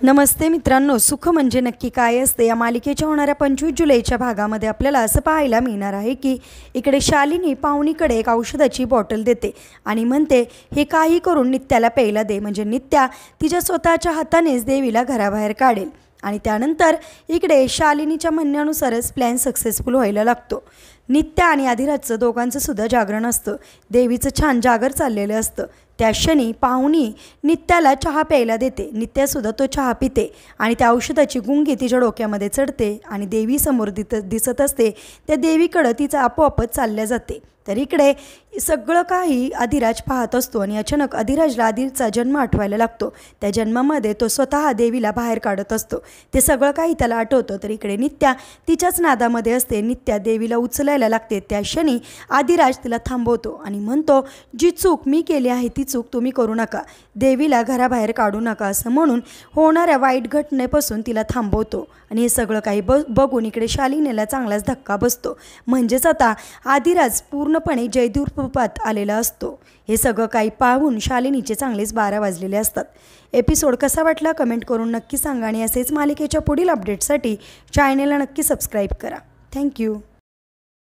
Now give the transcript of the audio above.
नमस्ते मित्रांनो, सुख म्हणजे नक्की काय असते या मालिकेच्या होणाऱ्या 25 जुलैच्या भागामध्ये आपल्याला असं पाहायला मिळणार आहे की इकडे शालिनी पाहुणीकडे एक औषधाची बॉटल देते आणि म्हणते हे काही करून नित्याला प्यायला दे, म्हणजे नित्या तिच्या स्वतःच्या हातानेच देवीला घराबाहेर काढेल। आणि त्यानंतर इकडे शालिनीच्या म्हणण्यानुसारच प्लॅन सक्सेसफुल व्हायला लागतो। नित्या आणि आधिराजचं दोघांचं सुद्धा जागरण असतं, देवीचं छान जागर चाललेलं असतं। त्या क्षणी पाहुणी नित्याला चहा प्यायला देते, नित्यासुद्धा तो चहा पिते आणि त्या औषधाची गुंगी तिच्या डोक्यामध्ये चढते आणि देवीसमोर दिसत असते। त्या देवीकडं तिचं आपोआपच चालल्या जाते। तर इकडे सगळं काही आधिराज पाहत असतो आणि अचानक आधिराजला आधीचा जन्म आठवायला लागतो। त्या जन्मामध्ये तो स्वतः देवीला बाहेर काढत असतो, ते सगळं काही त्याला आठवतं। तर इकडे नित्या तिच्याच नादामध्ये असते, नित्या देवीला उचलायला लागते। त्या क्षणी आधिराज तिला थांबवतो आणि म्हणतो जी चूक मी केली आहे ती चूक तुम्ही करू नका, देवीला घराबाहेर काढू नका असं म्हणून होणाऱ्या वाईट घटनेपासून तिला थांबवतो। आणि हे सगळं काही बघून इकडे शालिनीला चांगलाच धक्का बसतो, म्हणजेच आता आधिराज पूर्णपणे जयदूर रूपात आलेला असतो। हे सगळं काही पाहून शालिनीचे चांगलेच 12 वाजलेले असतात। एपिसोड कसा वाटला कमेंट करून नक्की सांगा आणि असेच मालिकेच्या पुढील अपडेटसाठी चॅनलला नक्की सबस्क्राईब करा। थँक्यू।